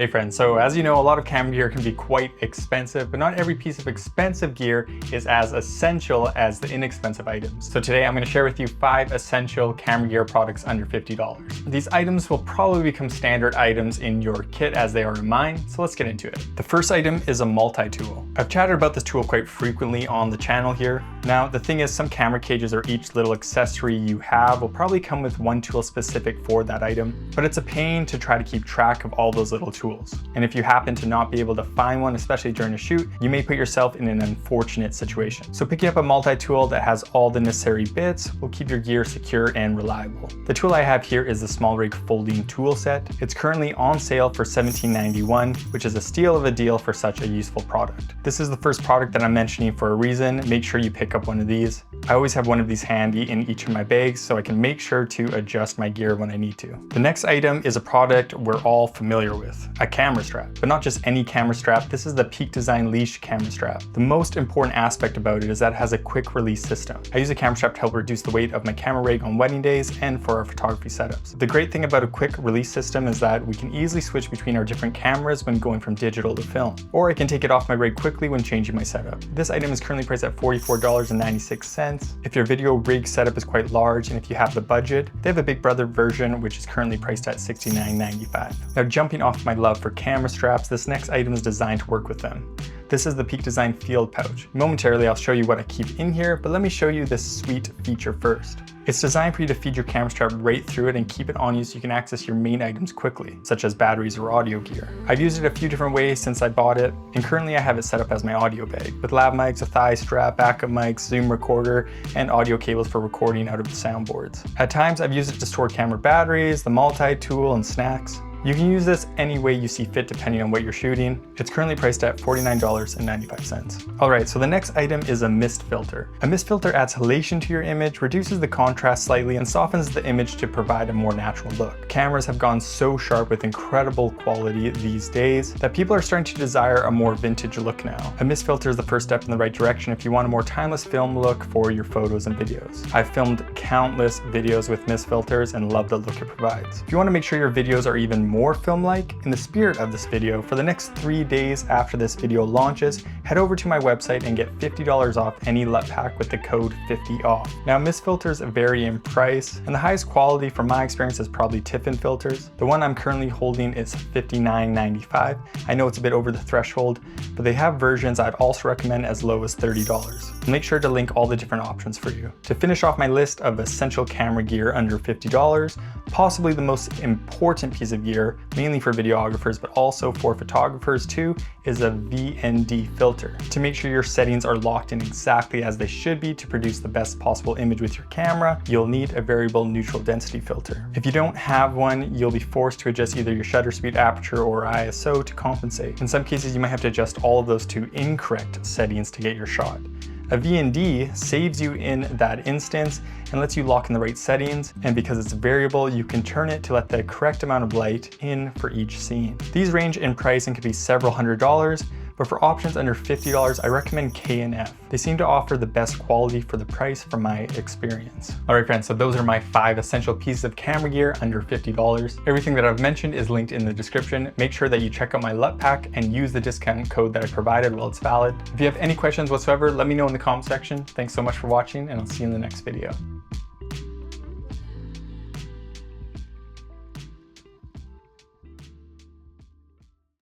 Hey friends, so as you know, a lot of camera gear can be quite expensive, but not every piece of expensive gear is as essential as the inexpensive items. So today I'm going to share with you 5 essential camera gear products under $50. These items will probably become standard items in your kit as they are in mine, so let's get into it. The first item is a multi-tool. I've chatted about this tool quite frequently on the channel here. Now, the thing is, some camera cages or each little accessory you have will probably come with one tool specific for that item, but it's a pain to try to keep track of all those little tools. And if you happen to not be able to find one, especially during a shoot, you may put yourself in an unfortunate situation. So picking up a multi-tool that has all the necessary bits will keep your gear secure and reliable. The tool I have here is the Small Rig Folding Tool Set. It's currently on sale for $17.91, which is a steal of a deal for such a useful product. This is the first product that I'm mentioning for a reason. Make sure you pick up one of these. I always have one of these handy in each of my bags so I can make sure to adjust my gear when I need to. The next item is a product we're all familiar with, a camera strap, but not just any camera strap. This is the Peak Design Leash camera strap. The most important aspect about it is that it has a quick release system. I use a camera strap to help reduce the weight of my camera rig on wedding days and for our photography setups. The great thing about a quick release system is that we can easily switch between our different cameras when going from digital to film, or I can take it off my rig quickly when changing my setup. This item is currently priced at $44.96. If your video rig setup is quite large and if you have the budget, they have a Big Brother version which is currently priced at $69.95. Now, jumping off my love for camera straps, this next item is designed to work with them. This is the Peak Design Field Pouch. Momentarily, I'll show you what I keep in here, but let me show you this sweet feature first. It's designed for you to feed your camera strap right through it and keep it on you so you can access your main items quickly, such as batteries or audio gear. I've used it a few different ways since I bought it, and currently I have it set up as my audio bag, with lav mics, a thigh strap, backup mics, zoom recorder, and audio cables for recording out of the soundboards. At times, I've used it to store camera batteries, the multi-tool, and snacks. You can use this any way you see fit depending on what you're shooting. It's currently priced at $49.95. Alright, so the next item is a mist filter. A mist filter adds halation to your image, reduces the contrast slightly, and softens the image to provide a more natural look. Cameras have gone so sharp with incredible quality these days that people are starting to desire a more vintage look now. A mist filter is the first step in the right direction if you want a more timeless film look for your photos and videos. I've filmed countless videos with mist filters and love the look it provides. If you want to make sure your videos are even more film-like, in the spirit of this video, for the next 3 days after this video launches, head over to my website and get $50 off any LUT pack with the code 50OFF. Now, mist filters vary in price, and the highest quality from my experience is probably Tiffin filters. The one I'm currently holding is $59.95. I know it's a bit over the threshold, but they have versions I'd also recommend as low as $30. I'll make sure to link all the different options for you. To finish off my list of essential camera gear under $50, possibly the most important piece of gear, mainly for videographers, but also for photographers too, is a VND filter. To make sure your settings are locked in exactly as they should be to produce the best possible image with your camera, you'll need a variable neutral density filter. If you don't have one, you'll be forced to adjust either your shutter speed, aperture, or ISO to compensate. In some cases, you might have to adjust all of those to incorrect settings to get your shot. A VND saves you in that instance and lets you lock in the right settings, and because it's variable, you can turn it to let the correct amount of light in for each scene. These range in price and can be several $100s, but for options under $50, I recommend K&F. They seem to offer the best quality for the price from my experience. All right, friends, so those are my 5 essential pieces of camera gear under $50. Everything that I've mentioned is linked in the description. Make sure that you check out my LUT pack and use the discount code that I provided while it's valid. If you have any questions whatsoever, let me know in the comment section. Thanks so much for watching, and I'll see you in the next video.